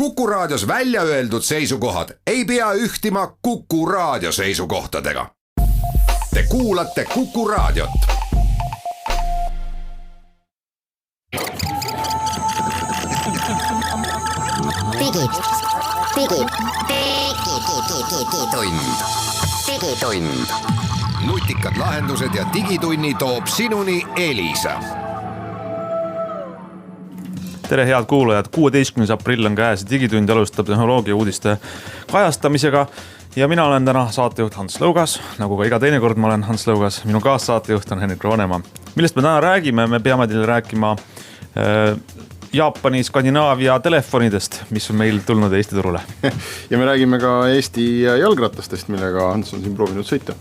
Kuku Raadios välja öeldud seisukohad ei pea ühtima Kuku Raadio seisukohtadega. Te kuulate Kuku Raadiot. Digitund. Nutikad lahendused ja digitunni toob sinuni Elisa. Tere head kuulajad, 16. aprill on käes, digitund alustab tehnoloogia uudiste kajastamisega ja mina olen täna saatejuht Hans Lõugas, nagu ka iga teine kord ma olen Hans Lõugas, minu kaassaatejuht on Henrik Roonemaa. Millest me täna räägime? Me peame teile rääkima Jaapani, Skandinaavia telefonidest, mis on meil tulnud Eesti turule. Ja me räägime ka Eesti jalgratastest, millega Hans on siin proovinud sõita.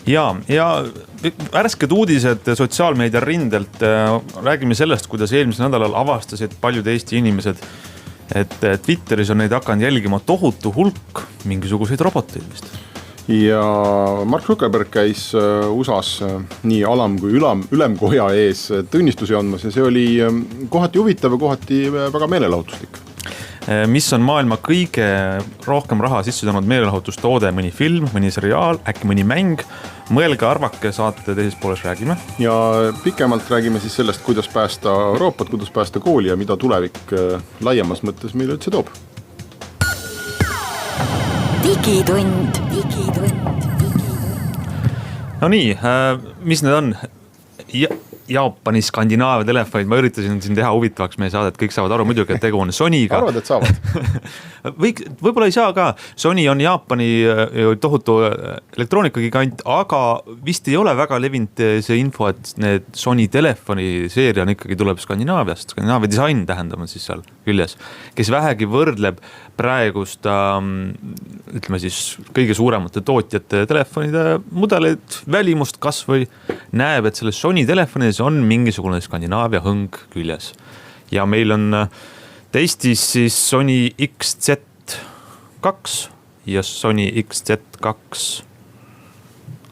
Ja värsked uudised sotsiaalmeedia rindelt. Räägime sellest, kuidas eelmisel nädalal avastasid paljud Eesti inimesed, et Twitteris on neid hakanud jälgima tohutu hulk mingisuguseid roboteid vist. Ja Mark Zuckerberg käis USAs nii alam- kui ülemkoja ees tunnistusi andmas ja see oli kohati huvitav ja kohati väga meelelahutuslik. Mis on maailma kõige rohkem raha sisse toonud meelelahutustoode, mõni film, mõni seriaal, äkki mõni mäng. Mõelge, arvake, saate teises pooles räägime. Ja pikemalt räägime siis sellest, kuidas päästa Euroopat, kuidas päästa kooli ja mida tulevik laiemas mõttes meile üldse toob. Digitund. No nii, mis need on? Jaapani, Skandinaavia telefonid, ma üritasin siin teha huvitavaks meie saadet, kõik saavad aru muidugi, et tegu on Sonyga. Arvad, et saavad? Võib-olla ei saa ka. Sony on Jaapani tohutu elektroonikagigant, aga vist ei ole väga levinud see info, et need Sony telefoni seeria on ikkagi tuleb Skandinaaviast. Skandinaavia disain tähendab siis seal küljes, kes vähegi võrdleb praegust, ütleme siis kõige suuremate tootjate telefonide mudeleid, välimust kas või näeb, et selles Sony telefonides on mingisugune Skandinaavia hõng küljes. Ja meil on testis siis Sony XZ2 ja Sony XZ2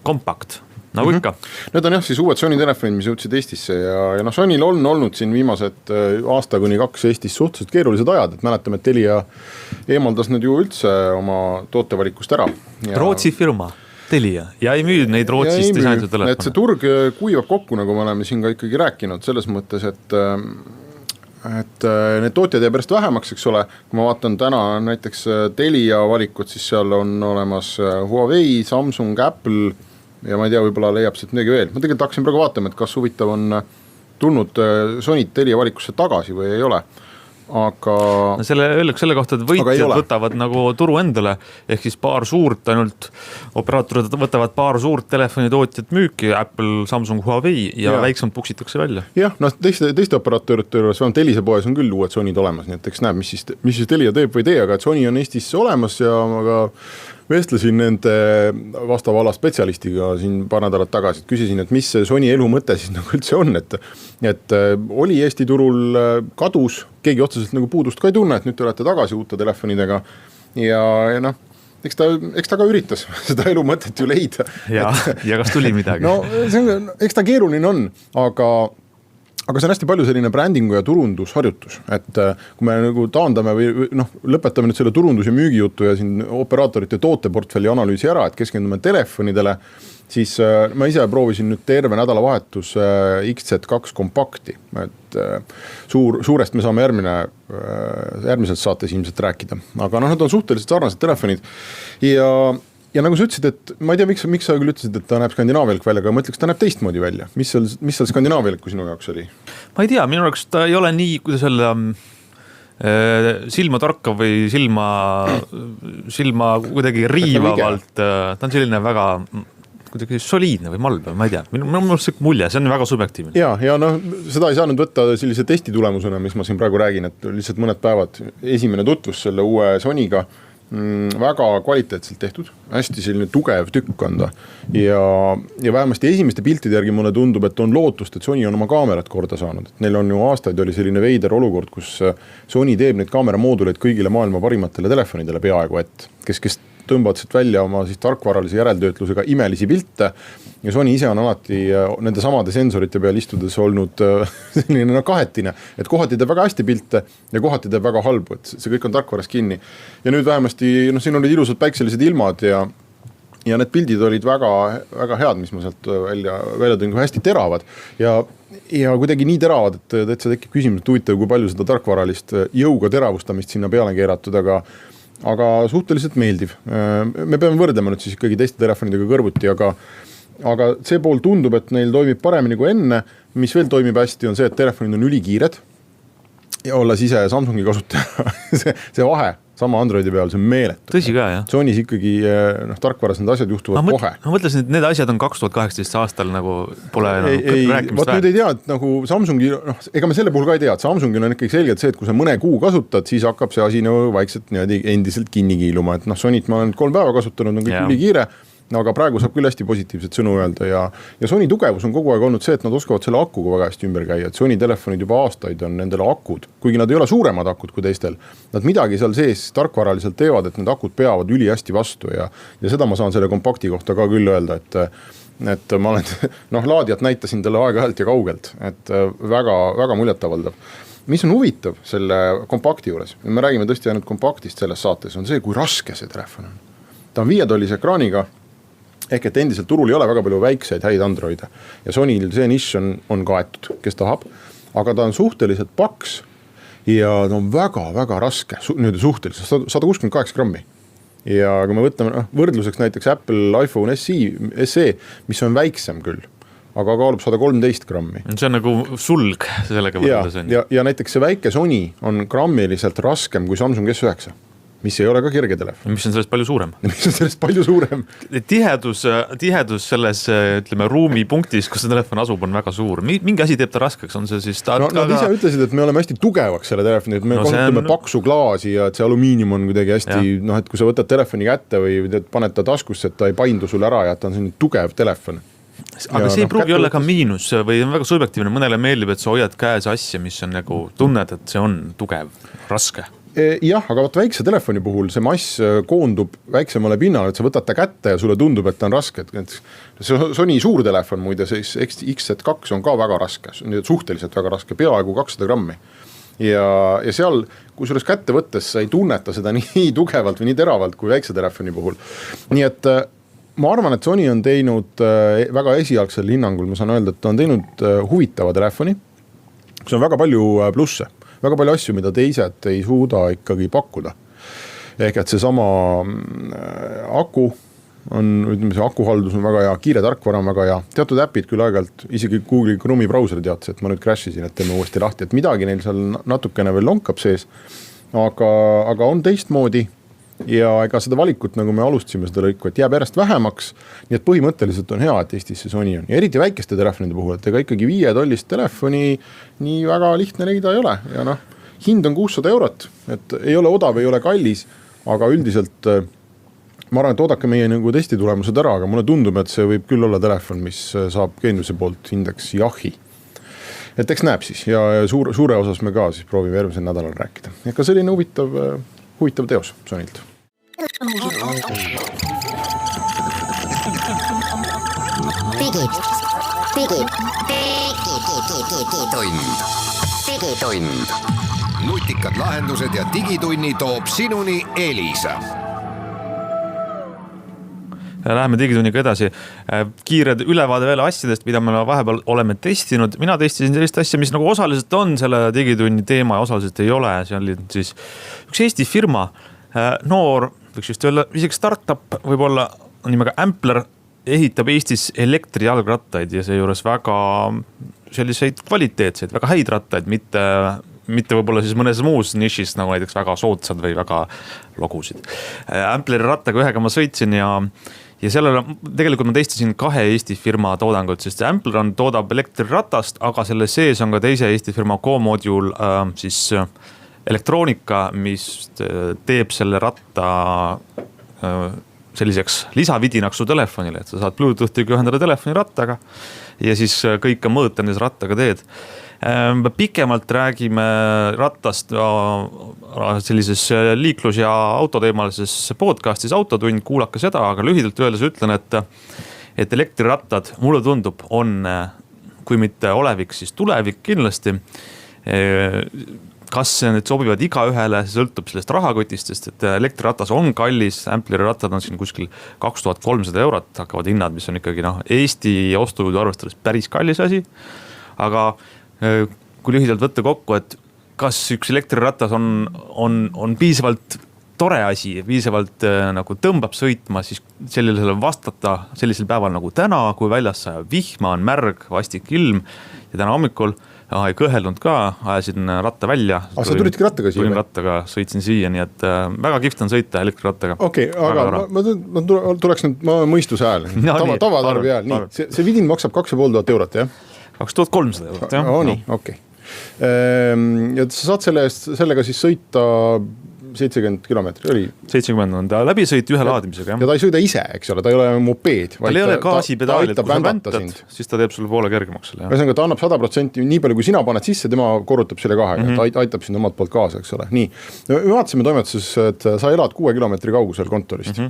Compact. Nagu ikka. Need on jah siis uued Sony telefonid, mis jõudsid Eestisse ja Sonyl on olnud siin viimased aasta kuni 2 Eestis suhteliselt keerulised ajad, et mäletame, et Telia eemaldas need ju üldse oma tootevalikust ära. Rootsi firma Telia ja ei müüd neid Rootsis disainitud telefone. Et see turg kuivab kokku, nagu me oleme siin ka ikkagi rääkinud selles mõttes, et need tootjad jääb pärast vähemaks, eks ole. Kui ma vaatan täna näiteks Telia valikut, siis seal on olemas Huawei, Samsung, Apple ja ma ei tea, võibolla leiab sealt midagi veel. Ma tegelikult hakkasin praegu vaatama, et kas huvitav on tulnud Sony Telia valikusse tagasi või ei ole. Aga no selle kohta, et võitjad võtavad nagu turu endale, ehk siis paar suurt, ainult operaatorid võtavad paar suurt telefonitootjat müüki, Apple, Samsung, Huawei ja väiksemad puksitakse välja. Jah, no teiste operaatorid, vähemalt Telise poes on küll uued Sonyd olemas, nii et eks näeb, mis siis Telia teeb või tee, aga et Sony on Eestis olemas ja ma ka vestlesin nende vastava ala spetsialistiga siin paar nädalat tagasi, et küsisin, et mis see Sony elu mõte siis nagu üldse on, et oli Eesti turul kadus, keegi otseselt nagu puudust ka ei tunne, et nüüd te olete tagasi uute telefonidega ja noh, eks ta ka üritas seda elu mõtet ju leida. Ja kas tuli midagi? No eks ta keeruline on, aga see on hästi palju selline brändingu ja turundusharjutus, et kui me nagu taandame või lõpetame nüüd selle turundus- ja müügijutu ja siin operaatorite tooteportfelli analüüsi ära, et keskendume telefonidele, siis ma ise proovisin nüüd terve nädalavahetus XZ2 Compacti, et suurest me saame järgmiselt saates ilmselt rääkida, aga need on suhteliselt sarnased telefonid ja nagu sa ütlesid, et ma ei tea, miks sa küll ütlesid, et ta näeb skandinaavialik välja, aga ma ütleks, ta näeb teistmoodi välja. Mis seal skandinaavialik sinu jaoks oli? Ma ei tea, minu jaoks ta ei ole nii, kuidas öelda, silma torkav või silma kuidagi riivavalt. Ta on selline väga kuidagi soliidne või malb, ma ei tea. Minu see mulje, see on väga subjektiivne. Ja seda ei saanud võtta sellise testi tulemusena, mis ma siin praegu räägin, et lihtsalt mõned päevad esimene tutvus selle uue Sonyga väga kvaliteetselt tehtud, hästi selline tugev tükk on ta ja vähemasti esimeste piltide järgi mulle tundub, et on lootust, et Sony on oma kaamerat korda saanud. Neil on ju aastaid oli selline veider olukord, kus Sony teeb neid kaameramooduleid kõigile maailma parimatele telefonidele peaaegu, et kes tõmbavad siit välja oma siis tarkvaralise järeltöötlusega imelisi pilte. Ja Sony ise on alati nende samade sensorite peal istudes olnud selline kahetine, et kohati teeb väga hästi pilte ja kohati teeb väga halbu, et see kõik on tarkvaras kinni. Ja nüüd vähemasti, siin olid ilusad päikselised ilmad ja need pildid olid väga, väga head, mis ma sealt välja tõin, kui hästi teravad. Ja kuidagi nii teravad, et see tekib küsimus, et huvitav, kui palju seda tarkvaralist jõuga teravustamist sinna peale keeratud, aga suhteliselt meeldiv. Me peame võrdlema nüüd siis ikkagi teiste telefonidega kõrvuti, aga see pool tundub, et neil toimib paremini kui enne. Mis veel toimib hästi on see, et telefonid on ülikiired ja olles ise Samsungi kasutaja, see vahe sama Androidi peal, see on meeletu. Tõsi ka, jah. Sonis ikkagi tarkvaras need asjad juhtuvad kohe. Ma mõtlesin, et need asjad on 2018 aastal nagu pole rääkimist väär. Nüüd ei tea, et nagu Samsungi, ega me selle puhul ka ei tea, et Samsungil on ikkagi selgelt see, et kui sa mõne kuu kasutad, siis hakkab see asi nagu vaikselt endiselt kinni kiiluma, et Sonit ma olen 3 päeva kasutanud, on kõik ülikiire. Aga praegu saab küll hästi positiivset sõnu öelda ja Sony tugevus on kogu aeg olnud see, et nad oskavad selle akuga väga hästi ümber käia, et Sony telefonid juba aastaid on nendele akud, kuigi nad ei ole suuremad akud kui teistel, nad midagi seal sees tarkvaraliselt teevad, et need akud peavad üli hästi vastu ja seda ma saan selle kompakti kohta ka küll öelda, et ma olen, laadijat näitasin talle aeg-ajalt ja kaugelt, et väga, väga muljetavaldav. Mis on huvitav selle kompakti juures, me räägime tõesti ainult kompaktist selles saates, on see, kui raske see telefon on. Ta on 5-tollise ekraaniga, ehk et endiselt turul ei ole väga palju väikseid häid Androide ja Sonyl see nišš on kaetud, kes tahab, aga ta on suhteliselt paks ja ta on väga-väga raske, suhteliselt 168 grammi. Ja kui me võtame võrdluseks näiteks Apple iPhone SE, mis on väiksem küll, aga kaalub 113 grammi. See on nagu sulg sellega võrreldes. Ja näiteks see väike Sony on grammiliselt raskem kui Samsung S9. Mis ei ole ka kerge telefon. Mis on sellest palju suurem. Tihedus selles, ütleme, ruumipunktis, kus see telefon asub, on väga suur. Mingi asi teeb ta raskeks, on see siis... Nad ise ütlesid, et me oleme hästi tugevaks selle telefoni, et me kasutame paksu klaasi ja et see alumiinium on kuidagi hästi, et kui sa võtad telefoni kätte või paned ta taskusse, et ta ei paindu sulle ära ja et ta on selline tugev telefon. Aga see ei pruugi olla ka miinus või on väga subjektiivne, mõnele meeldib, et sa hoiad käes asja, mis on nagu tunned, et see on tugev, raske. Jah, aga väikse telefoni puhul see mass koondub väiksemale pinnale, et sa võtad ta kätte ja sulle tundub, et ta on raske. Sony suur telefon muide, see XZ2 on ka väga raske, suhteliselt väga raske, peaaegu 200 grammi. Ja seal, kui suures kätte võttes, sa ei tunneta seda nii tugevalt või nii teravalt kui väikse telefoni puhul. Nii et ma arvan, et Sony on teinud väga esialgsel hinnangul, ma saan öelda, et ta on teinud huvitava telefoni, kus on väga palju plusse. Väga palju asju, mida teised ei suuda ikkagi pakkuda. Ehk et see sama aku on, ütleme, see akuhaldus on väga hea, kiire tarkvara on väga hea, teatud äpid küll aegalt, isegi Google Chrome'i browser teadis, et ma nüüd crashisin, et teeme uuesti lahti, et midagi neil seal natukene veel lonkab sees, aga on teistmoodi ja ega seda valikut, nagu me alustasime seda lõiku, et jääb järjest vähemaks, nii et põhimõtteliselt on hea, et Eestis see Sony on. Ja eriti väikeste telefonide puhul, et ega ikkagi 5-tollist telefoni nii väga lihtne leida ei ole ja hind on 600 €, et ei ole odav, ei ole kallis, aga üldiselt ma arvan, et oodake meie nagu testi tulemused ära, aga mulle tundub, et see võib küll olla telefon, mis saab geeniuse poolt hindeks jahi. Et eks näeb siis ja suure osas me ka siis proovime järgmisel nädalal rääkida. Ega selline huvitav teos Sonilt. Digitund. Nutikad lahendused ja digitunni toob sinuni Elisa. Läheme digitunniga edasi. Kiired ülevaade veel asjadest, mida me vahepeal oleme testinud. Mina testisin sellist asja, mis nagu osaliselt on selle digitunni teema ja osaliselt ei ole. See oli siis üks Eesti firma, noor, võiks just öelda, isegi startup võib-olla nimega Ampler, ehitab Eestis elektrijalgrattaid ja seejuures väga selliseid kvaliteetseid, väga häid rattaid, mitte võib-olla siis mõnes muus nišis, nagu näiteks väga soodsad või väga logusid. Ampleri rattaga ühega ma sõitsin ja sellele tegelikult ma testisin 2 Eesti firma toodangut, sest Ampler toodab elektriratast, aga selle sees on ka teise Eesti firma Co-Module siis elektroonika, mis teeb selle ratta selliseks lisavidinaks su telefonile, et sa saad Bluetoothiga ühendada telefoni rattaga ja siis kõik mõõta, mis rattaga teed. Pikemalt räägime rattast sellises liiklus- ja autoteemalises podcastis Autotund, kuulake seda, aga lühidalt öeldes ütlen, et elektrirattad, mulle tundub, on, kui mitte olevik, siis tulevik kindlasti. Kas need sobivad igaühele, see sõltub sellest rahakotist, sest et elektriratas on kallis, Ampleri rattad on siin kuskil 2300 €, hakkavad hinnad, mis on ikkagi Eesti ostujõudu arvestades päris kallis asi. Aga kui lühidalt võtta kokku, et kas üks elektriratas on piisavalt tore asi, piisavalt nagu tõmbab sõitma, siis sellisele vastata sellisel päeval nagu täna, kui väljas sajab vihma, on märg, vastik ilm ja täna hommikul ei kõhelnud ka, ajasin ratta välja. Sa tulidki rattaga siia? Tulin rattaga, sõitsin siia, nii et väga kihvt on sõita elektrirattaga. Okei, aga ma tuleks nüüd mõistuse hääl, tavatarbi hääl, nii, see vidin maksab 2500 €, jah? 2300 €, jah. Nii, okei. Ja sa saad sellega siis sõita 70 kilomeetrit, oli? 70 on ta läbisõit ühe laadimisega, jah. Ja ta ei sõida ise, eks ole, ta ei ole mopeed. Tal ei ole gaasipedaali, et kui sa väntad, siis ta teeb sulle poole kergemaks selle. Ühesõnaga, ta annab 100%, nii palju kui sina paned sisse, tema korrutab selle kahega, ta aitab sind omalt poolt kaasa, eks ole. Nii, me vaatasime toimetuses, et sa elad 6 kilomeetri kaugusel kontorist.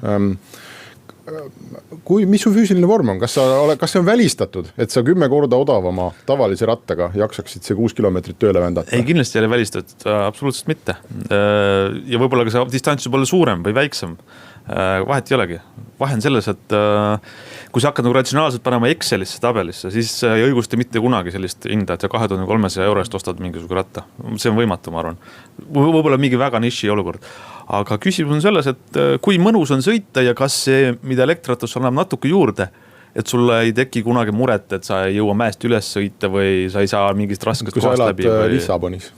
Mis su füüsiline vorm on? Kas see on välistatud, et sa 10 korda odavama tavalise rattaga jaksaksid see 6 kilomeetrit tööle vändata? Ei, kindlasti ei ole välistatud, absoluutselt mitte. Ja võibolla ka see distants võib olla suurem või väiksem. Vahet ei olegi. Vahe on selles, et kui sa hakkad ratsionaalselt panema Excelisse tabelisse, siis ei õigusta mitte kunagi sellist hinda, et sa 2300 € ostad mingisugune ratta. See on võimatu, ma arvan. Võibolla mingi väga niši olukord. Aga küsimus on selles, et kui mõnus on sõita ja kas see, mida elektrirattas annab natuke juurde, et sulle ei teki kunagi muret, et sa ei jõua mäest üles sõita või sa ei saa mingist raskest kohast läbi. Kui sa elad Lissabonis.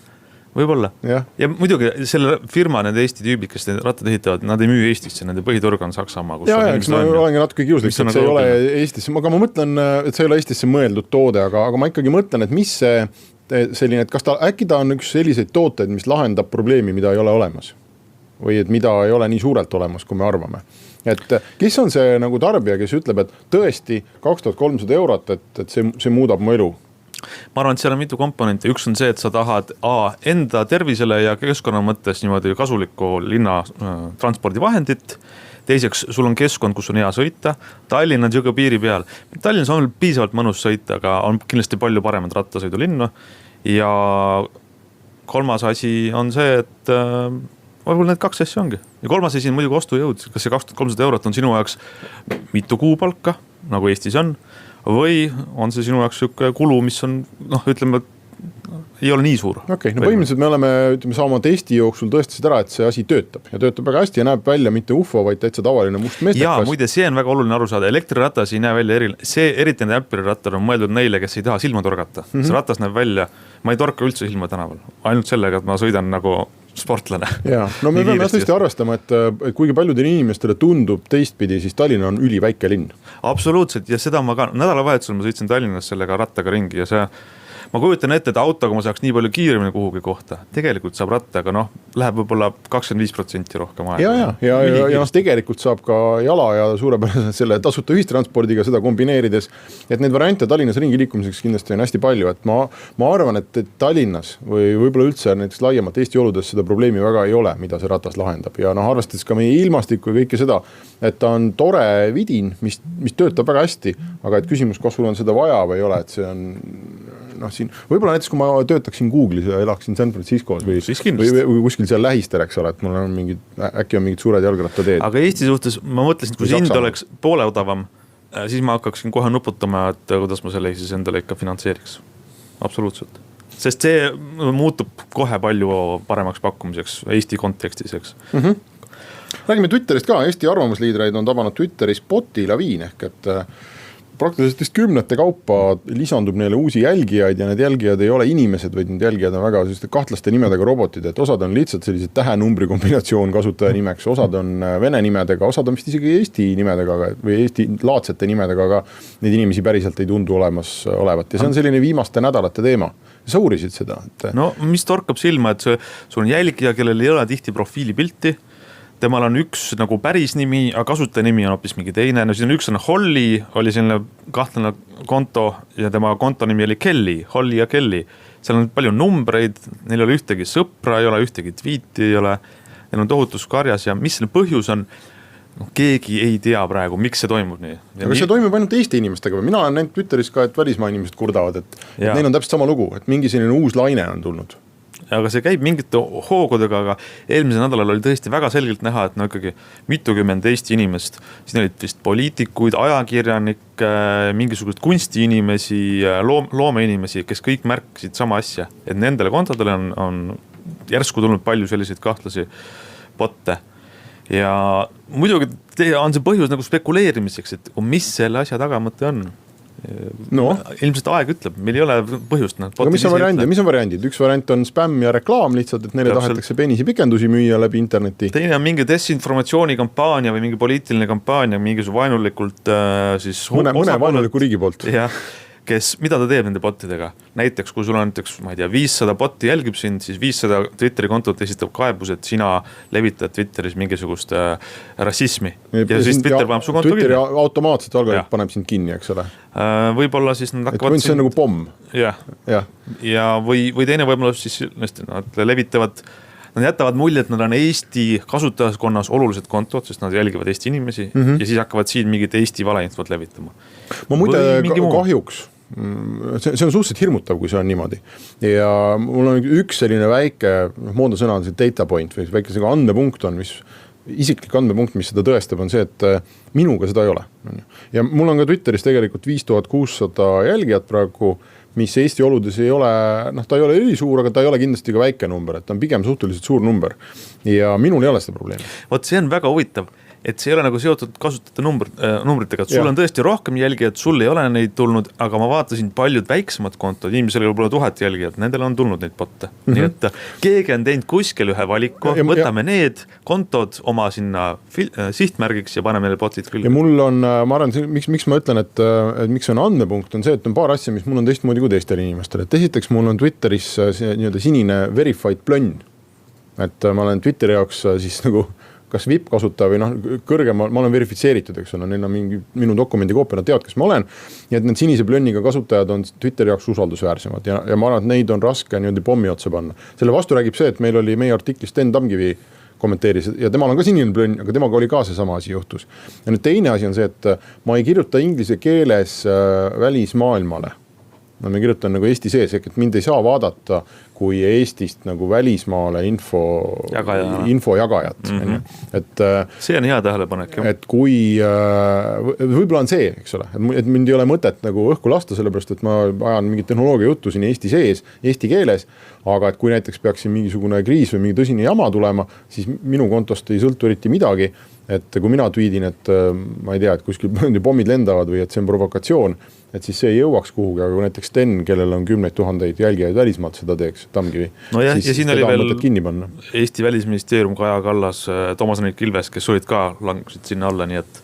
Võib-olla. Ja muidugi selle firma, need Eesti tüübid, kes need rattad ehitavad, nad ei müü Eestisse, nende põhiturg on Saksamaa. Ja, eks ma olengi natuke kiuslik, et see ei ole Eestisse, aga ma mõtlen, et see ei ole Eestisse mõeldud toode, aga ma ikkagi mõtlen, et mis see selline, et kas äkki ta on üks selliseid tooteid, mis lahendab probleemi, mida ei ole olemas? Või et mida ei ole nii suurelt olemas, kui me arvame. Et kes on see nagu tarbija, kes ütleb, et tõesti 2300 €, et see muudab mu elu? Ma arvan, et seal on mitu komponenti. Üks on see, et sa tahad enda tervisele ja keskkonna mõttes niimoodi kasulikku linna transpordivahendit. Teiseks, sul on keskkond, kus on hea sõita. Tallinn on jõga piiri peal. Tallinnas on piisavalt mõnus sõita, aga on kindlasti palju paremad rattasõidu linna. Ja kolmas asi on see, et võib-olla need 2 asja ongi. Ja kolmas asi on muidugi ostujõud. Kas see 2300 € on sinu jaoks mitu kuupalka, nagu Eestis on, või on see sinu jaoks kulu, mis on, ütleme, ei ole nii suur. Okei, põhimõtteliselt me oleme, sama testi jooksul tõestasid ära, et see asi töötab ja töötab väga hästi ja näeb välja mitte UFO, vaid täitsa tavaline must meestekas. Ja muide, see on väga oluline aru saada. Elektriratas ei näe välja see eriti need Ampleri rattar on mõeldud neile, kes ei taha silma torgata. See ratas näeb välja, ma ei torka üldse silma tänaval. Ainult sellega, et ma sõidan nagu sportlane. Ja, no me peame tõesti arvestama, et kuigi paljudele inimestele tundub teistpidi, siis Tallinn on üliväike linn. Absoluutselt, ja seda ma ka nädalavahetusel ma sõitsin Tallinnas sellega rattaga ringi ja see ma kujutan ette, et autoga ma saaks nii palju kiiremini kuhugi kohta. Tegelikult saab rattaga, läheb võib-olla 25% rohkem aega. Ja tegelikult saab ka jala ja suurepäraselt selle tasuta ühistranspordiga seda kombineerides, et need variante Tallinnas ringi liikumiseks kindlasti on hästi palju, et ma arvan, et Tallinnas või võib-olla üldse näiteks laiemalt Eesti oludes seda probleemi väga ei ole, mida see ratas lahendab ja arvestades ka meie ilmastikku ja kõike seda, et ta on tore vidin, mis töötab väga hästi, aga et küsimus, kas sul on seda vaja või ei ole, et see on siin, võib-olla näiteks kui ma töötaksin Google'is ja elaksin San Franciscos või kuskil seal lähistel, eks ole, et mul on äkki on mingid suured jalgrattateed. Aga Eesti suhtes ma mõtlesin, et kui see hind oleks poole odavam, siis ma hakkaksin kohe nuputama, et kuidas ma selle siis endale ikka finantseeriks. Absoluutselt. Sest see muutub kohe palju paremaks pakkumiseks Eesti kontekstis, eks. Räägime Twitterist ka, Eesti arvamusliidreid on tabanud Twitteris botilaviin ehk et praktiliselt 10 kaupa lisandub neile uusi jälgijaid ja need jälgijad ei ole inimesed, vaid need jälgijad on väga kahtlaste nimedega robotid, et osad on lihtsalt sellised tähenumbri kombinatsioon kasutaja nimeks, osad on vene nimedega, osad on vist isegi Eesti nimedega või Eesti laadsete nimedega, aga neid inimesi päriselt ei tundu olemas olevat ja see on selline viimaste nädalate teema. Sa uurisid seda? No mis torkab silma, et sul on jälgija, kellel ei ole tihti profiilipilti, temal on üks nagu päris nimi, aga kasutaja nimi on hoopis mingi teine. No siis on üks on Holly, oli selline kahtlane konto ja tema konto nimi oli Kelly, Holly ja Kelly. Seal on palju numbreid, neil ei ole ühtegi sõpra, ei ole ühtegi tweeti, ei ole, neil on tohutus karjas ja mis selle põhjus on? Keegi ei tea praegu, miks see toimub nii. Aga see toimub ainult Eesti inimestega. Mina olen näinud Twitteris ka, et välismaa inimesed kurdavad, et neil on täpselt sama lugu, et mingi selline uus laine on tulnud. Aga see käib mingite hoogudega, aga eelmisel nädalal oli tõesti väga selgelt näha, et no ikkagi mitukümmend Eesti inimest, siin olid vist poliitikuid, ajakirjanik, mingisugust kunstiinimesi, loomeinimesi, kes kõik märkisid sama asja, et nendele kontodele on järsku tulnud palju selliseid kahtlasi botte. Ja muidugi on see põhjus nagu spekuleerimiseks, et mis selle asja tagamõte on. No. Ilmselt aeg ütleb, meil ei ole põhjust. Aga mis on variandid? Üks variant on spämm ja reklaam lihtsalt, et neile tahetakse penisi pikendusi müüa läbi interneti. Teine on mingi desinformatsiooni kampaania või mingi poliitiline kampaania, mingi vaenulikult siis mõne vaenuliku riigi poolt. Jah. Mida ta teeb nende botidega? Näiteks, kui sul on näiteks, ma ei tea, 500 botti jälgib sind, siis 500 Twitteri kontot esitab kaebus, et sina levitad Twitteris mingisugust rassismi. Ja siis Twitter paneb su konto Twitteri automaatselt algoritm paneb sind kinni, eks ole. Võib-olla siis nad hakkavad see on nagu pomm. Ja või teine võimalus siis nad levitavad, nad jätavad mulje, et nad on Eesti kasutajaskonnas olulised kontod, sest nad jälgivad Eesti inimesi ja siis hakkavad siin mingit Eesti valeinfot levitama. Ma muide kahjuks, see on suhteliselt hirmutav, kui see on niimoodi. Ja mul on üks selline väike, moodne sõna on see data point või väike andmepunkt on, mis isiklik andmepunkt, mis seda tõestab, on see, et minuga seda ei ole. Ja mul on ka Twitteris tegelikult 5600 jälgijat praegu, mis Eesti oludes ei ole, ta ei ole ülisuur, aga ta ei ole kindlasti ka väike number, et ta on pigem suhteliselt suur number. Ja minul ei ole seda probleemi. Vot see on väga huvitav, et see ei ole nagu seotud kasutajate numbritega, et sul on tõesti rohkem jälgijad, sul ei ole neid tulnud, aga ma vaatasin paljud väiksemad kontod, inimesel ei ole 1000 jälgijad, nendel on tulnud neid botte. Nii et keegi on teinud kuskil ühe valiku, võtame need kontod oma sinna sihtmärgiks ja paneme need botid külge. Ja mul on, ma arvan, miks ma ütlen, et miks on andmepunkt, on see, et on paar asja, mis mul on teistmoodi kui teistel inimestel. Et esiteks mul on Twitteris sinine verified plönn, et ma olen Twitteri jaoks siis nagu kas VIP kasutaja või kõrgem, ma olen verifitseeritud, eks ole, neil on minu dokumendi koopia, nad teavad, kes ma olen. Ja et need sinise plönniga kasutajad on Twitteri jaoks usaldusväärsemad ja ma arvan, et neid on raske pommi otsa panna. Selle vastu räägib see, et meil oli meie artiklis Sten Tamkivi kommenteeris ja temal on ka sinine plönn, aga temaga oli ka see sama asi juhtus. Ja nüüd teine asi on see, et ma ei kirjuta inglise keeles välismaailmale. Ma kirjutan nagu Eesti sees, et mind ei saa vaadata kui Eestist nagu välismaale info jagajat. Et see on hea tähelepanek. Et kui, võib-olla on see, eks ole, et mind ei ole mõtet nagu õhku lasta, sellepärast, et ma ajan mingit tehnoloogia juttu siin Eesti sees, eesti keeles, aga et kui näiteks peaksin mingisugune kriis või mingi tõsine jama tulema, siis minu kontost ei sõltu eriti midagi. Et kui mina tweedin, et ma ei tea, et kuskil pommid lendavad või et see on provokatsioon, et siis see ei jõuaks kuhugi, aga kui näiteks Sten, kellel on 10 000 jälgijaid välismaalt seda teeks, Tamkivi, siis ja siin oli veel kinni panna. Eesti välisministeerium, Kaja Kallas, Toomas Hendrik-Ilves, kes olid ka langusid sinna alla, nii et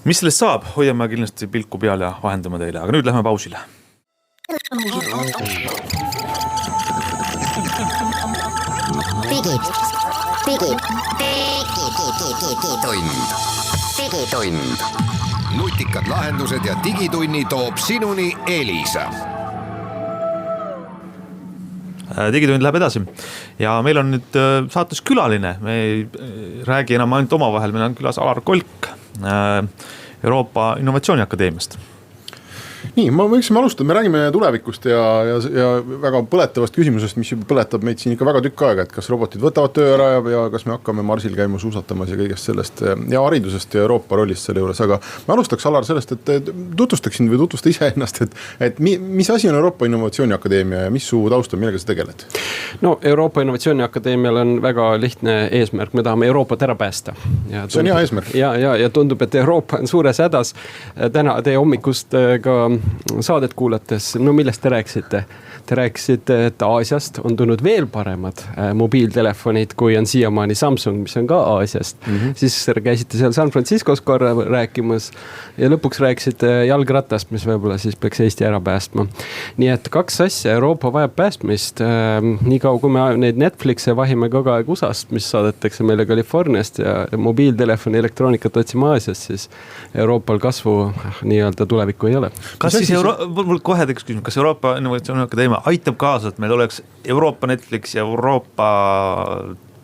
mis sellest saab, hoiame kindlasti pilku peal ja vahendame teile, aga nüüd lähme pausile. Digitund. Nutikad lahendused ja digitunni toob sinuni Elisa. Digitund läheb edasi ja meil on nüüd saates külaline, me ei räägi enam ainult omavahel, meil on külas Alar Kolk Euroopa Innovatsiooniakadeemiast. Nii, ma võiksime alustada, me räägime tulevikust ja väga põletavast küsimusest, mis juba põletab meid siin ikka väga tükk aega, et kas robotid võtavad töö ära ja kas me hakkame Marsil käima suusatamas ja kõigest sellest ja haridusest ja Euroopa rollist selle juures, aga ma alustaks, Alar, sellest, et tutvustaksin või tutvusta ise ennast, et mis asi on Euroopa Innovatsiooniakadeemia ja mis su taust on, millega sa tegeled? No Euroopa Innovatsiooniakadeemial on väga lihtne eesmärk, me tahame Euroopat ära päästa. See on hea eesmärk. Ja tundub, et Euroopa on suures hädas. Täna teie hommikust ka saadet kuulates, no millest te rääkisite? Te rääkisite, et Aasiast on tulnud veel paremad mobiiltelefonid, kui on siiamaani Samsung, mis on ka Aasiast. Siis käisite seal San Franciscos korra rääkimas ja lõpuks rääkisite jalgratast, mis võib-olla siis peaks Eesti ära päästma. Nii et 2 asja, Euroopa vajab päästmist. Nii kaua, kui me neid Netflixe vahime kogu aeg USAst, mis saadetakse meile Californiast ja mobiiltelefoni elektroonikat otsima Aasiast, siis Euroopal kasvu nii-öelda tulevikku ei ole. Kas siis mul kohe teeks küsimus, kas Euroopa Innovatsiooni Akadeemia aitab kaasa, et meil oleks Euroopa Netflix ja Euroopa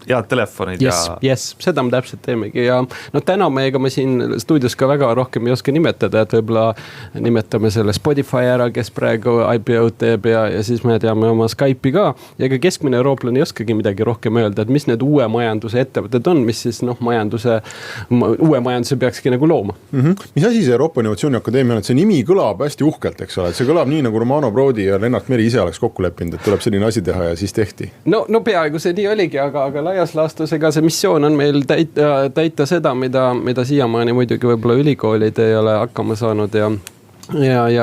head telefonid yes, seda me täpselt teemegi ja täna me siin stuudios ka väga rohkem ei oska nimetada, et võib-olla nimetame selle Spotify ära, kes praegu IPO teeb ja siis me teame oma Skype'i ka ja ka keskmine eurooplane ei oskagi midagi rohkem öelda, et mis need uue majanduse ettevõtted on, mis siis uue majanduse peakski nagu looma. Mis asi see Euroopa Innovatsiooni Akadeemia on, et see nimi kõlab hästi uhkelt, eks ole, et see kõlab nii nagu Romano Prodi ja Lennart Meri ise oleks kokku leppinud, et tuleb selline asi teha ja siis tehti. No peaaegu see nii oligi, aga laias laastus, ega see missioon on meil täita seda, mida siiamaani muidugi võib-olla ülikoolid ei ole hakkama saanud ja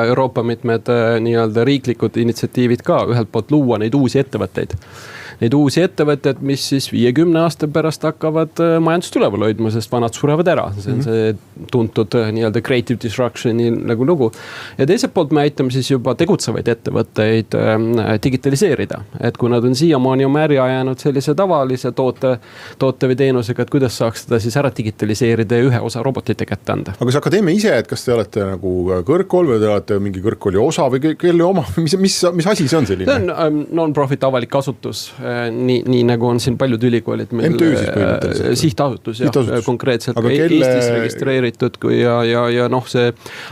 Euroopa mitmed nii-öelda riiklikud initsiatiivid ka ühelt poolt luua neid uusi ettevõtteid. Neid uusi ettevõtted, mis siis 50 aasta pärast hakkavad majandust üleval hoidma, sest vanad surevad ära. See on see tuntud nii-öelda creative disruptioni nagu lugu. Ja teiselt poolt me aitame siis juba tegutsevaid ettevõtteid digitaliseerida. Et kui nad on siiamaani oma äri ajanud sellise tavalise toote või teenusega, et kuidas saaks seda siis ära digitaliseerida ja ühe osa robotite kätte anda. Aga see akadeemia ise, et kas te olete nagu kõrgkool või te olete mingi kõrgkooli osa või kelle oma, mis asi see on selline? See on non-profit avalik asutus. Nii nagu on siin paljud ülikoolid meil MTÜ siis põhimõtteliselt. Sihtasutus konkreetselt Eestis registreeritud ja see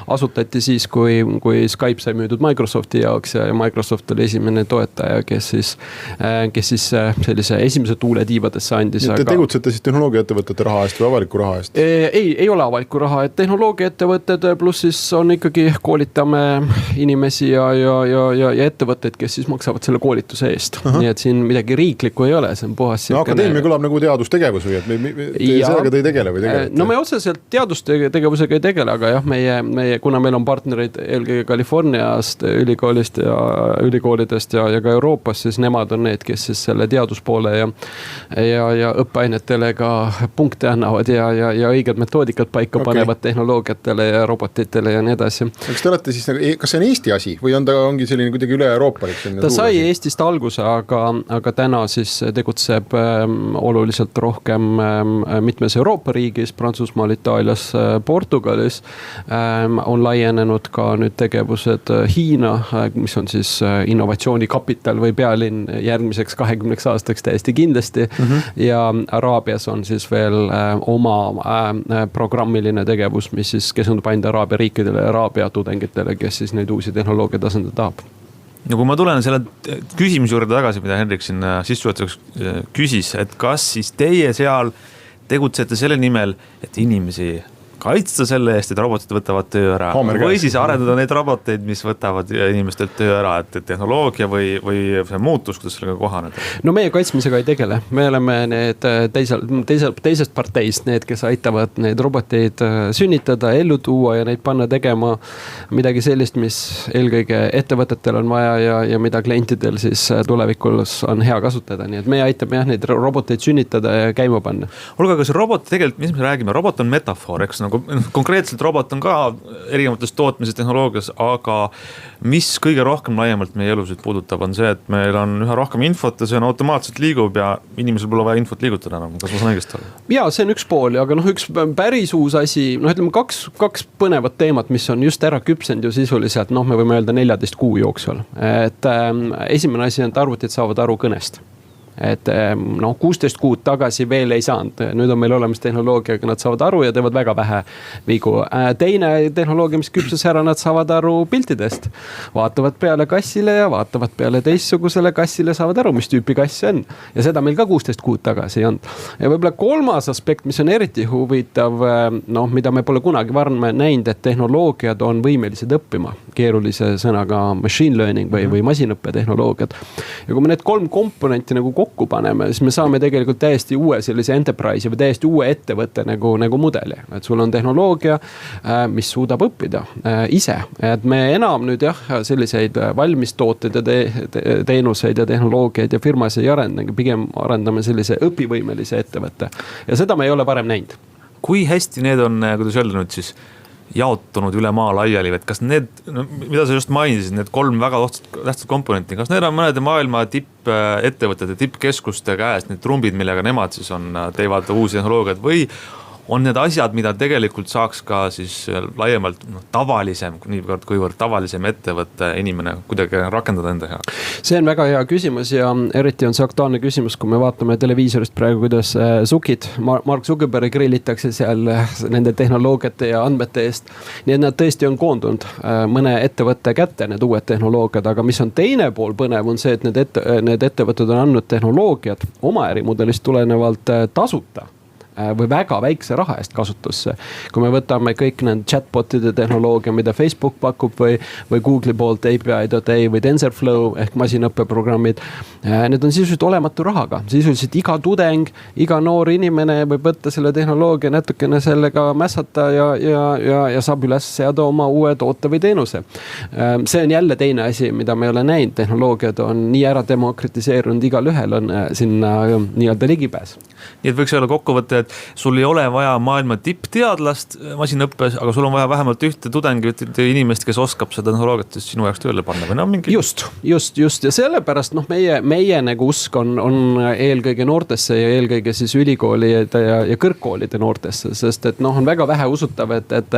asutati siis, kui Skype sai müüdud Microsofti jaoks ja Microsoft oli esimene toetaja, kes siis sellise esimese tuule tiivadesse andis. Te tegutsete siis tehnoloogiaettevõtete raha eest või avaliku raha eest? Ei ole avaliku raha, et tehnoloogiaettevõtted pluss siis on ikkagi koolitame inimesi ja ettevõtteid, kes siis maksavad selle koolituse eest. Nii et siin midagi riiklikku ei ole, see on puhas akadeemia kõlab nagu teadustegevus või, et sellega te ei tegele või tegelete? No me otseselt teadustegevusega ei tegele, aga jah, kuna meil on partnerid eelkõige Californiast, ülikoolist ja ülikoolidest ja ka Euroopas, siis nemad on need, kes siis selle teaduspoole ja õppeainetele ka punkte annavad ja õiged metoodikat paika panevad tehnoloogiatele ja robotitele ja nii edasi. Kas te olete siis, kas see on Eesti asi või ongi selline kuidagi üle Euroopalik? Ta sai Eestist alguse, aga täna siis tegutseb oluliselt rohkem mitmes Euroopa riigis, Prantsusmaal, Itaalias, Portugalis. On laienenud ka nüüd tegevused Hiina, mis on siis innovatsioonikapital või pealinn järgmiseks 20 aastaks täiesti kindlasti. Ja Araabias on siis veel oma programmiline tegevus, mis siis keskendub ainult Araabia riikidele ja Araabia tudengitele, kes siis neid uusi tehnoloogia tasandil tahab. No kui ma tulen selle küsimuse juurde tagasi, mida Henrik siin sissejuhatuseks küsis, et kas siis teie seal tegutsete selle nimel, et inimesi kaitsta selle eest, et robotid võtavad töö ära või siis arendada neid roboteid, mis võtavad inimestelt töö ära, et tehnoloogia või see muutus, kuidas sellega kohaneda? No meie kaitsmisega ei tegele. Me oleme need teisest parteist, need, kes aitavad neid roboteid sünnitada, ellu tuua ja neid panna tegema midagi sellist, mis eelkõige ettevõtetel on vaja ja mida klientidel siis tulevikus on hea kasutada. Nii et me aitame neid roboteid sünnitada ja käima panna. Olga, kas robot tegelikult, mis me räägime? Robot on metafoor, eks nagu konkreetselt robot on ka erinevates tootmises tehnoloogias, aga mis kõige rohkem laiemalt meie elusid puudutab, on see, et meil on üha rohkem infot ja see on automaatselt liigub ja inimesel pole vaja infot liigutada enam. Kas ma saan õigesti aru? Jaa, see on üks pool, aga üks päris uus asi, ütleme kaks põnevat teemat, mis on just ära küpsend ju sisuliselt, me võime öelda 14 kuu jooksul. Et esimene asi on, et arvutid saavad aru kõnest. Et 16 kuud tagasi veel ei saanud. Nüüd on meil olemas tehnoloogia, nad saavad aru ja teevad väga vähe vigu. Teine tehnoloogia, mis küpses ära, nad saavad aru piltidest. Vaatavad peale kassile ja vaatavad peale teistsugusele kassile, saavad aru, mis tüüpi kass on. Ja seda meil ka 16 kuud tagasi ei olnud. Ja võib-olla kolmas aspekt, mis on eriti huvitav, mida me pole kunagi varem näinud, et tehnoloogiad on võimelised õppima. Keerulise sõnaga machine learning või masinõppe tehnoloogiad. Ja kui me need 3 komponenti nagu kokku kokku paneme, siis me saame tegelikult täiesti uue sellise enterprise'i või täiesti uue ettevõtte nagu mudeli. Et sul on tehnoloogia, mis suudab õppida ise. Et me enam nüüd selliseid valmistooteid ja teenuseid ja tehnoloogiaid ja firmasid ei arenda, pigem arendame sellise õpivõimelise ettevõtte. Ja seda me ei ole varem näinud. Kui hästi need on, kuidas öelda nüüd siis, jaotunud üle maa laiali, et kas need, mida sa just mainisid, need 3 väga tähtsat komponenti, kas need on mõnede maailma tippettevõtete, tippkeskuste käes, need trumbid, millega nemad siis teevad uusi tehnoloogiaid või on need asjad, mida tegelikult saaks ka siis laiemalt tavalisem, niivõrd kuivõrd tavalisem ettevõtte inimene kuidagi rakendada enda hea? See on väga hea küsimus ja eriti on see aktuaalne küsimus, kui me vaatame televiisorist praegu, kuidas Zuckid, Mark Zuckerberg grillitakse seal nende tehnoloogiate ja andmete eest. Nii et nad tõesti on koondunud mõne ettevõtte kätte, need uued tehnoloogiad, aga mis on teine pool põnev on see, et need ettevõtted on andnud tehnoloogiad oma ärimudelist tulenevalt tasuta või väga väikse raha eest kasutusse. Kui me võtame kõik need chatbotide tehnoloogia, mida Facebook pakub või Google'i poolt API.A või TensorFlow ehk masinõppeprogrammid, need on sisuliselt olematu rahaga. Sisuliselt iga tudeng, iga noor inimene võib võtta selle tehnoloogia natukene sellega mässata ja saab üles seada oma uue toote või teenuse. See on jälle teine asi, mida me ei ole näinud. Tehnoloogiad on nii ära demokratiseerunud, igal ühel on sinna nii-öelda ligipääs. Nii et võiks olla kokkuvõte, et sul ei ole vaja maailma tippteadlast masinõppes, aga sul on vaja vähemalt ühte tudengit inimest, kes oskab seda tehnoloogiat sinu jaoks tööle panna või mingi... Just ja sellepärast meie nagu usk on eelkõige noortesse ja eelkõige siis ülikoolide ja kõrgkoolide noortesse, sest et on väga vähe usutav, et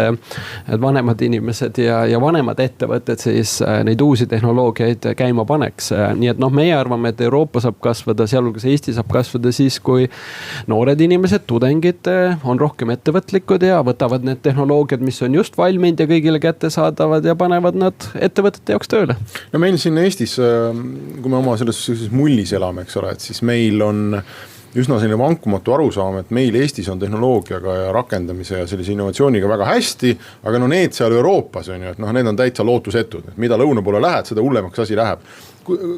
vanemad inimesed ja vanemad ettevõtted siis neid uusi tehnoloogiaid käima paneks. Nii et meie arvame, et Euroopa saab kasvada, sealhulgas Eesti saab kasvada siis, kui noored inimesed, tudengid on rohkem ettevõtlikud ja võtavad need tehnoloogiad, mis on just valminud ja kõigile kätte saadavad ja panevad nad ettevõtete jaoks tööle. No meil siin Eestis, kui me oma selles mullis elame, eks ole, et siis meil on üsna selline vankumatu arusaam, et meil Eestis on tehnoloogiaga ja rakendamise ja sellise innovatsiooniga väga hästi, aga need seal Euroopas on ju, et need on täitsa lootusetud, et mida lõuna poole lähed, seda hullemaks asi läheb.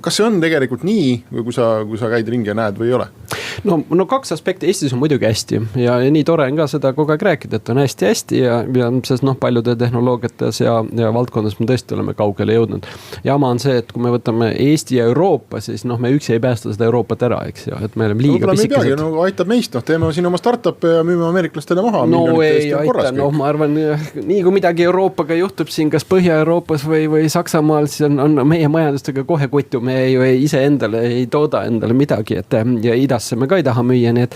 Kas see on tegelikult nii, või kui sa käid ringi ja näed või ei ole? No 2 aspekti. Eestis on muidugi hästi ja nii tore on ka seda kogu aeg rääkida, et on hästi ja sest paljude tehnoloogiates ja valdkondades me tõesti oleme kaugele jõudnud. Jama on see, et kui me võtame Eesti ja Euroopa, siis me üksi ei päästa seda Euroopat ära, eks ju, et me oleme liiga pisikesed. Aitab meist, teeme siin oma startup'e ja müüme ameeriklastele maha. No ei aita, ma arvan, nii kui midagi Euroopaga juhtub siin, kas Põhja-Euroopas või Saksamaal, siis on meie majandustega kohe kutu, me ju ise endale ei tooda endale midagi, ja idasse me ka ei taha müüa, nii et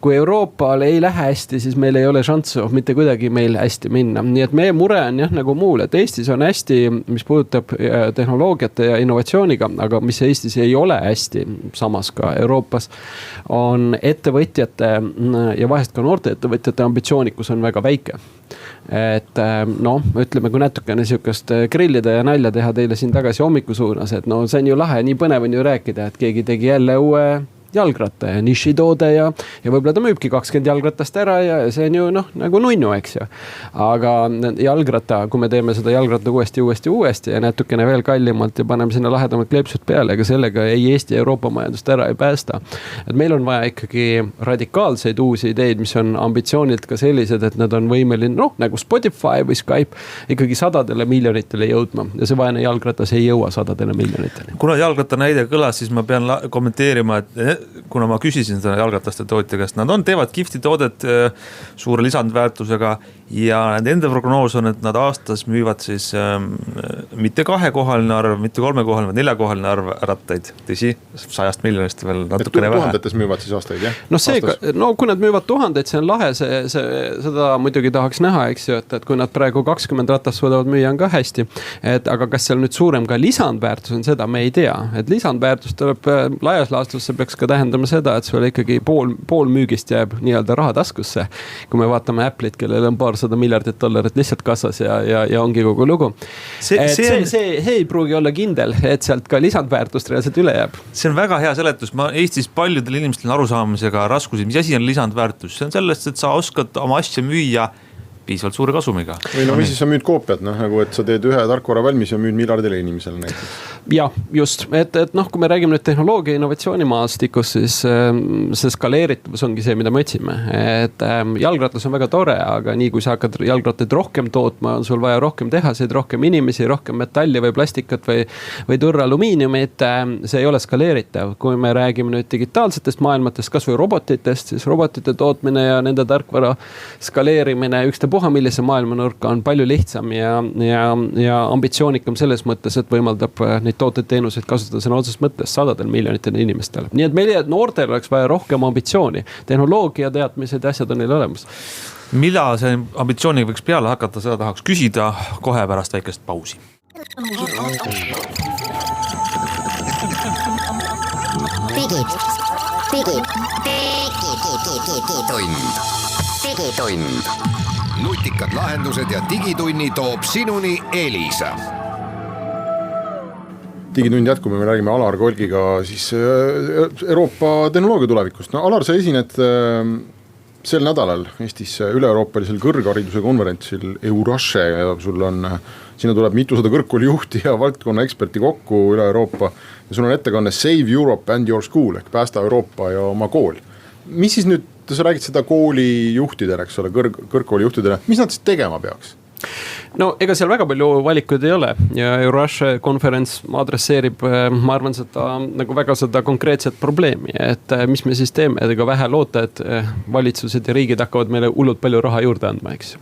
kui Euroopal ei lähe hästi, siis meil ei ole šanssu mitte kuidagi meil hästi minna. Nii et meie mure on nagu muul, et Eestis on hästi, mis puudutab tehnoloogiate ja innovatsiooniga, aga mis Eestis ei ole hästi, samas ka Euroopas, on ettevõtjate ja vahest ka noorte ettevõtjate ambitsioonikus on väga väike. Et ütleme, kui natukene sihukest grillida ja nalja teha teile siin tagasi hommikusuunas, et see on ju lahe, nii põnev on ju rääkida, et keegi tegi jälle uue jalgratta ja nišitoode ja võib-olla ta müübki 20 jalgratast ära ja see on ju nagu nunnu, eks ju. Aga jalgratta, kui me teeme seda jalgratta uuesti ja natukene veel kallimalt ja paneme sinna lahedamad kleepsud peale, aga sellega ei Eesti ja Euroopa majandust ära ei päästa. Et meil on vaja ikkagi radikaalseid uusi ideid, mis on ambitsioonilt ka sellised, et nad on võimeline, nagu Spotify või Skype, ikkagi 100 miljonitele jõudma ja see vaene jalgratas ei jõua 100 miljonitele. Kuna jalgratta näide kõlas, siis ma pean kommenteerima, et kuna ma küsisin seda jalgrataste tootja käest, nad teevad kihvti toodet suure lisandväärtusega ja nende enda prognoos on, et nad aastas müüvad siis mitte 2-kohaline arv, mitte 3-kohaline, 4-kohaline arv rattaid. Tõsi, 100 miljonist veel natukene vähe. Tuhandetes müüvad siis aastaid, jah? Kui nad müüvad 1000, see on lahe, seda muidugi tahaks näha, eks ju, et kui nad praegu 20 ratast suudavad müüa on ka hästi, aga kas seal nüüd suurem ka lisandväärtus on, seda me ei tea. Et lisandväärtus tuleb laias laastus, see peaks ka tähendama seda, et sul ikkagi pool müügist jääb nii-öelda raha taskusse. Kui me vaatame Apple'it, kellel on $200 miljardit lihtsalt kassas ja ongi kogu lugu. See ei pruugi olla kindel, et sealt ka lisandväärtust reaalselt üle jääb. See on väga hea seletus. Eestis paljudel inimestel arusaamisega raskusi, mis asi on lisandväärtus. See on sellest, et sa oskad oma asja müüa piisavalt suure kasumiga. Või no või siis sa müüd koopiat, nagu et sa teed ühe tarkvara valmis ja müüd miljardile inimesele näiteks. Ja just, et kui me räägime nüüd tehnoloogia innovatsiooni maastikus, siis see skaleeritavus ongi see, mida me otsime. Et jalgratas on väga tore, aga nii kui sa hakkad jalgrattaid rohkem tootma, on sul vaja rohkem tehaseid, rohkem inimesi, rohkem metalli või plastikat või turralumiiniumit. See ei ole skaleeritav. Kui me räägime nüüd digitaalsetest maailmatest, kas või robotitest, siis robotite tootmine ja nende tarkvara skaleerimine ükstapuha millise maailmanurka on palju lihtsam ja ambitsioonikam selles mõttes, et võimaldab neid tooted-teenuseid kasutada sõna otseses mõttes sadadel miljonitel inimestel. Nii et meile noortel oleks vaja rohkem ambitsiooni. Tehnoloogia teadmised ja asjad on neil olemas. Millal see ambitsiooniga võiks peale hakata, seda tahaks küsida kohe pärast väikest pausi. Digitund. Nutikad lahendused ja digitunni toob sinuni Elisa. Digitund jätkub, me räägime Alar Kolgiga siis Euroopa tehnoloogia tulevikust. No Alar, sa esined sel nädalal Eestis üle-euroopalisel kõrghariduse konverentsil Eurashe ja sinna tuleb mitusada kõrgkooli juhti ja valdkonna eksperti kokku üle Euroopa ja sul on ettekanne Save Europe and your school ehk päästa Euroopa ja oma kool. Mis siis nüüd, sa räägid seda kooli juhtidele, eks ole, kõrgkooli juhtidele, mis nad siis tegema peaks? No ega seal väga palju valikuid ei ole ja Eurashe konverents adresseerib, ma arvan, nagu väga seda konkreetset probleemi, et mis me siis teeme, et ega vähe loota, et valitsused ja riigid hakkavad meile hullult palju raha juurde andma, eks.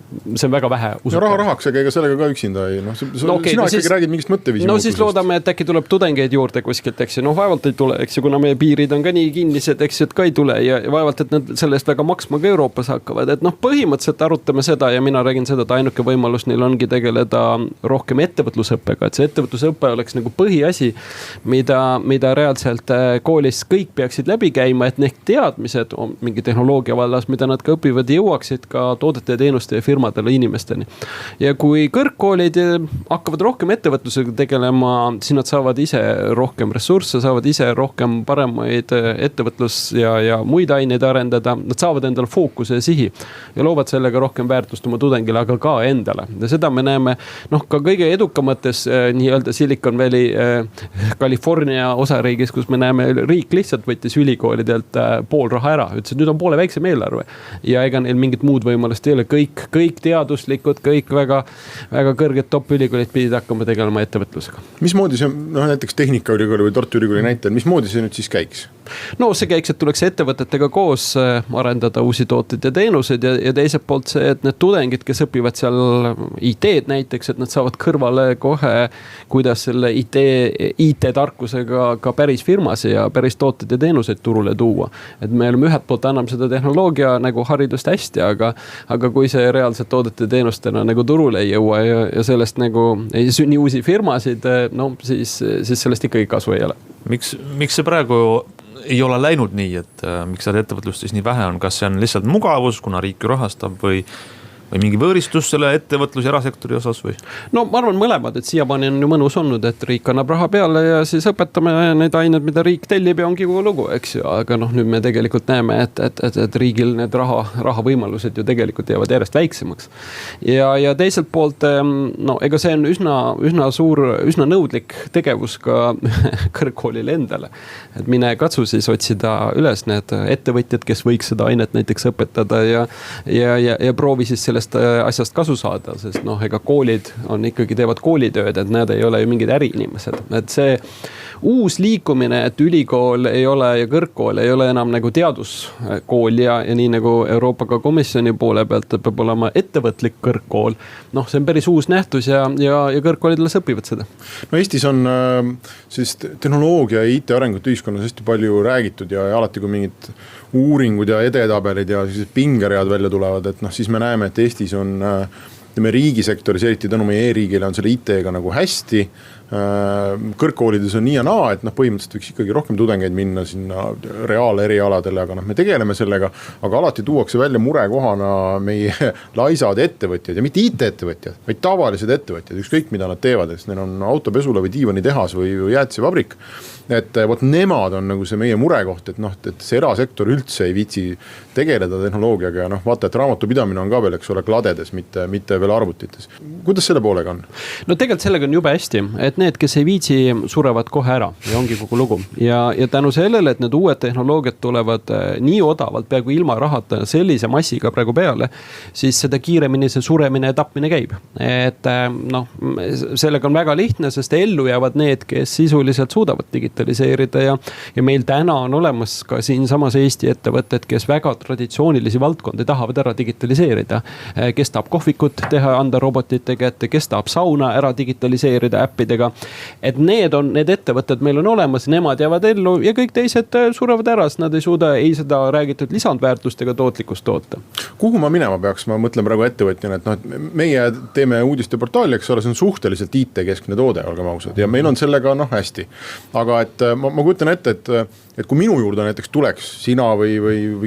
See on väga vähe usutav. No rahaks, ega sellega ka üksinda ei. Sina ikkagi räägid mingist mõtteviisi. No siis loodame, et äkki tuleb tudengeid juurde kuskilt, eks ju. Vaevalt ei tule, eks ju, kuna meie piirid on ka nii kinnised, eks ju, et ka ei tule ja vaevalt, et nad sellest väga maksma ka Euroopas hakkavad. Et põhimõtteliselt arutame seda ja mina räägin seda, et ainuke võimalus neil ongi tegeleda rohkem ettevõtlusõppega, et see ettevõtlusõppe oleks nagu põhiasi, mida reaalselt koolis kõik peaksid läbi käima, et need teadmised mingi tehnoloogia vallas, mida nad ka õpivad, jõuaksid ka toodete ja teenuste ja firmadele inimesteni. Ja kui kõrgkoolid hakkavad rohkem ettevõtlusega tegelema, siis nad saavad ise rohkem ressursse, saavad ise rohkem paremaid ettevõtlus ja muid aineid arendada. Nad saavad endale fookuse ja sihi ja loovad sellega rohkem väärtust oma tudengile, aga ka endale. Ja seda me näeme ka kõige edukamates nii-öelda Silicon Valley California osariigis, kus me näeme riik lihtsalt võttis ülikoolidelt pool raha ära. Ütles, et nüüd on poole väiksem eelarve ja ega neil mingit muud võimalust ei ole. Kõik teaduslikud, kõik väga, väga kõrged top ülikoolid pidid hakkama tegelema ettevõtlusega. Mismoodi see, näiteks Tehnikaülikooli või Tartu Ülikooli näitel, mismoodi see nüüd siis käiks? No see käiks, et tuleks ettevõtetega koos arendada uusi tooteid ja teenuseid ja teiselt poolt see, et need tudengid, kes õpivad seal IT-d näiteks, et nad saavad kõrvale kohe, kuidas selle IT-tarkusega ka päris firmasi ja päris tooteid ja teenuseid turule tuua. Et me oleme ühelt poolt anname seda tehnoloogia nagu haridust hästi, aga kui see reaalselt toodete teenustena nagu turule ei jõua ja sellest nagu ei sünni uusi firmasid, siis sellest ikkagi kasu ei ole. Miks see praegu ei ole läinud nii, et miks seda ettevõtlustes nii vähe on? Kas see on lihtsalt mugavus, kuna riik ju rahastab või mingi võõristus selle ettevõtlus- ja erasektori osas või? No ma arvan mõlemad, et siiamaani on ju mõnus olnud, et riik annab raha peale ja siis õpetame neid ained, mida riik tellib ja ongi lugu, eks ju. Aga nüüd me tegelikult näeme, et riigil need raha võimalused ju tegelikult jäävad järjest väiksemaks. Ja teiselt poolt, ega see on üsna suur, üsna nõudlik tegevus ka kõrgkoolile endale. Et mine katsu siis otsida üles need ettevõtjad, kes võiks seda ainet näiteks õpetada ja proovi siis sellest asjast kasu saada, sest ega koolid ikkagi teevad koolitööd, et nad ei ole ju mingid äriinimesed. Et see uus liikumine, et ülikool ei ole ja kõrgkool ei ole enam nagu teaduskool ja nii nagu Euroopa Komisjoni poole pealt peab olema ettevõtlik kõrgkool. See on päris uus nähtus ja kõrgkoolid alles õpivad seda. No Eestis on siis tehnoloogia ja IT arengut ühiskonnas hästi palju räägitud ja alati kui mingid uuringud ja edetabelid ja pingeread välja tulevad, et siis me näeme, et Eestis on riigisektoris, eriti tänu meie e-riigile on selle IT-ga nagu hästi. Kõrgkoolides on nii ja naa, et põhimõtteliselt võiks ikkagi rohkem tudengeid minna sinna reaalerialadele, aga me tegeleme sellega, aga alati tuuakse välja murekohana meie laisad ettevõtjad ja mitte IT-ettevõtjad, vaid tavalised ettevõtjad, ükskõik mida nad teevad, neil on autopesula või diivani tehas või jäätisevabrik. et vot nemad on nagu see meie murekoht, et noh, et see erasektor üldse ei viitsi tegeleda tehnoloogiaga ja noh, vaata, et raamatupidamine on ka veel, eks ole, kladedes, mitte veel arvutites. Kuidas selle poolega on? No tegelikult sellega on jube hästi, et need, kes ei viitsi, surevad kohe ära ja ongi kogu lugu. Ja tänu sellele, et need uued tehnoloogiad tulevad nii odavalt, peaaegu ilma rahata sellise massiga praegu peale, siis seda kiiremini see suremine ja tapmine käib. Et noh, sellega on väga lihtne, sest ellu jäävad need, kes sisuliselt suudavad digitaliseerida ja meil täna on olemas ka siin samas Eesti ettevõtted, kes väga traditsioonilisi valdkondi tahavad ära digitaliseerida. Kes tahab kohvikut teha, anda robotite kätte, kes tahab sauna ära digitaliseerida äppidega. Et need ettevõtted meil on olemas, nemad jäävad ellu ja kõik teised surevad ära, sest nad ei suuda seda räägitud lisandväärtust ega tootlikkust toota. Kuhu ma minema peaks, ma mõtlen praegu ettevõtjana, et noh, et meie teeme uudisteportaali, eks ole, see on suhteliselt IT-keskne toode, olgem ausad, ja meil on sellega noh hästi. Aga et ma kujutan ette, et kui minu juurde näiteks tuleks sina või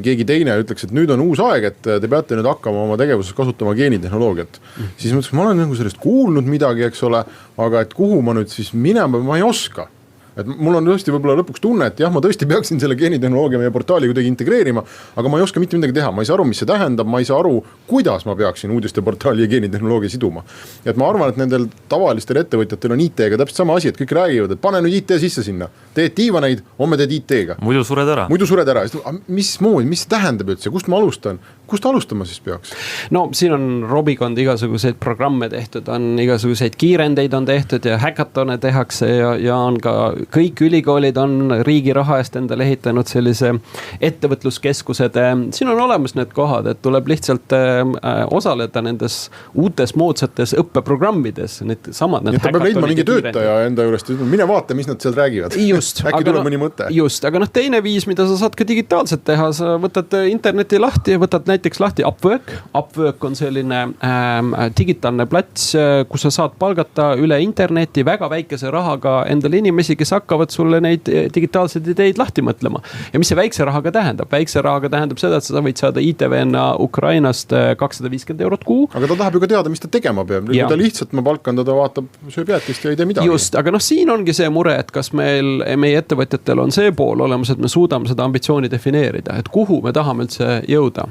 keegi teine ütleks, et nüüd on uus aeg, et te peate nüüd hakkama oma tegevuses kasutama geenitehnoloogiat, siis mõtlesin, ma olen nagu sellest kuulnud midagi, eks ole, aga et kuhu ma nüüd siis minema, ma ei oska. Et mul on tõesti võib-olla lõpuks tunne, et jah, ma tõesti peaksin selle geenitehnoloogia meie portaali kuidagi integreerima, aga ma ei oska mitte midagi teha, ma ei saa aru, mis see tähendab, ma ei saa aru, kuidas ma peaksin uudisteportaali ja geenitehnoloogia siduma. Et ma arvan, et nendel tavalistel ettevõtjatel on IT-ga täpselt sama asi, et kõik räägivad, et pane nüüd IT sisse sinna, teed diivaneid, homme teed IT-ga. Muidu sured ära. Mis see tähendab üldse, kust ma alustan? Kust alustama siis peaks? No siin on Robicond igasuguseid programme tehtud, on igasuguseid kiirendeid on tehtud ja häkatone tehakse ja on ka kõik ülikoolid on riigi raha eest endale ehitanud sellise ettevõtluskeskused. Siin on olemas need kohad, et tuleb lihtsalt osaleda nendes uutes moodsates õppeprogrammides. Ta peab leidma mingi töötaja enda juurest, mine vaata, mis nad seal räägivad. Just, äkki tuleb mõni mõte. Just, aga teine viis, mida sa saad ka digitaalselt teha, sa võtad interneti lahti ja võtad näiteks lahti Upwork. Upwork on selline digitaalne plats, kus sa saad palgata üle interneti väga väikese rahaga endale inimesi, kes hakkavad sulle neid digitaalseid ideid lahti mõtlema. Ja mis see väikse rahaga tähendab? Väikse rahaga tähendab seda, et sa võid saada ITV-na Ukrainast 250 eurot kuu. Aga ta tahab ju ka teada, mis ta tegema peab. Kui ta lihtsalt ma palkan, ta vaatab sööb jäätist ja ei tee midagi. Just, aga siin ongi see mure, et kas meie ettevõtjatel on see pool olemas, et me suudame seda ambitsiooni defineerida, et kuhu me tahame üldse jõuda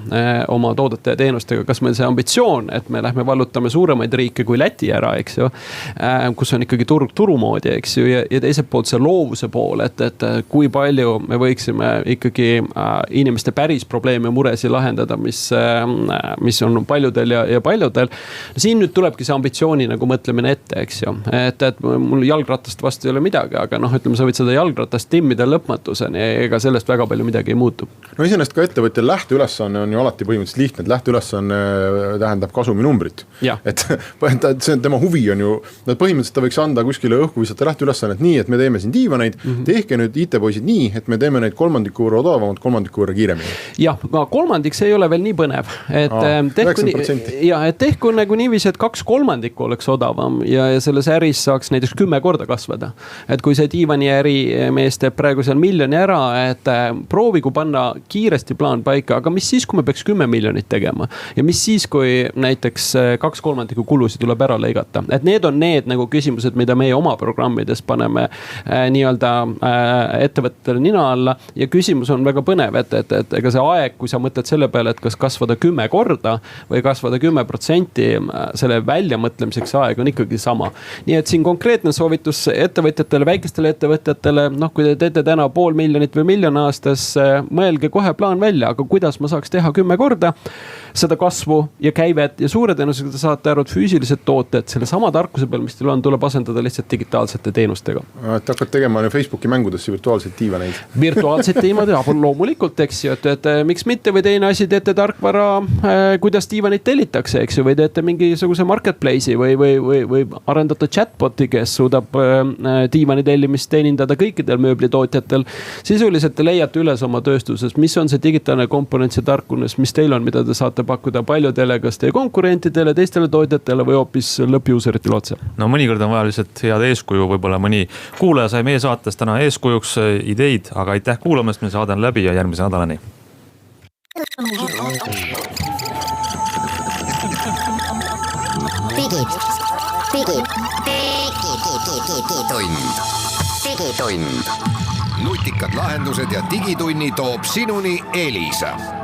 oma toodete ja teenustega. Kas meil see ambitsioon, et me lähme vallutame suuremaid riike kui Läti ära, eks ju, kus on ikkagi turumoodi, eks ju, ja teiselt poolt see loovuse pool, et kui palju me võiksime ikkagi inimeste päris probleeme ja muresi lahendada, mis on paljudel ja paljudel. Siin nüüd tulebki see ambitsiooni nagu mõtlemine ette, eks ju. Et mul jalgratast vastu ei ole midagi, aga ütleme, sa võid seda jalgratast timmida lõpmatuseni, ega sellest väga palju midagi ei muutu. No iseenesest ka ettevõttel lähteülesanne on ju alati põhimõtteliselt lihtne, et lähteülesanne tähendab kasuminumbrit. Et tema huvi on ju, põhimõtteliselt ta võiks anda kuskile õhku visata lähteülesannet nii, et me teeme siin diivaneid, tehke nüüd IT-poisid nii, et me teeme neid 3% odavamalt, 3% kiiremini. Jah, kolmandik see ei ole veel nii põnev. 90%. Et tehku nagu niiviisi, et 2/3 oleks odavam ja selles äris saaks näiteks 10 korda kasvada. Et kui see diivani ärimees teeb praegu seal miljoni ära, et proovigu panna kiiresti plaan paika, aga mis siis, kui me peaks 10 miljonit tegema? Ja mis siis, kui näiteks 2/3 kulusid tuleb ära lõigata? Et need on need nagu küsimused, mida meie oma programmides paneme nii-öelda ettevõttele nina alla ja küsimus on väga põnev, et ega see aeg, kui sa mõtled selle peale, et kas kasvada 10 korda või kasvada 10%, selle väljamõtlemiseks aeg on ikkagi sama. Nii et siin konkreetne soovitus ettevõtjatele, väikestele ettevõtjatele, kui te teete täna 500 000 või 1 miljon aastas, mõelge kohe plaan välja, aga kuidas ma saaks teha 10 korda seda kasvu ja käivet ja suure tõenäosusega te saate aru, et füüsilised tooted selle sama tarkuse peal, mis teil on, tuleb asendada lihtsalt digitaalsete teenustega. Et hakkad tegema Facebooki mängudesse virtuaalseid tiivaneid. Virtuaalseid tiivaneid, loomulikult, eks ju, et miks mitte või teine asi, teete tarkvara, kuidas tiivaneid tellitakse, eks ju, või teete mingisuguse marketplace'i või arendate chatboti, kes suudab tiivani tellimist teenindada kõikidel mööblitootjatel. Sisuliselt te leiate üles oma tööstuses, mis on see digitaalne komponent, see tarkunes, mis teil on, mida te saate pakkuda paljudele, kas teie konkurentidele, teistele tootjatele või hoopis lõppjuuseritele otse. No mõnikord on vaja lihtsalt head eeskuju, võib-olla mõni kuulaja sai meie saates täna eeskujuks ideid, aga aitäh kuulamast, me saadan läbi ja järgmise nädalani. Digitund. digitund. nutikad lahendused ja digitunni toob sinuni Elisa.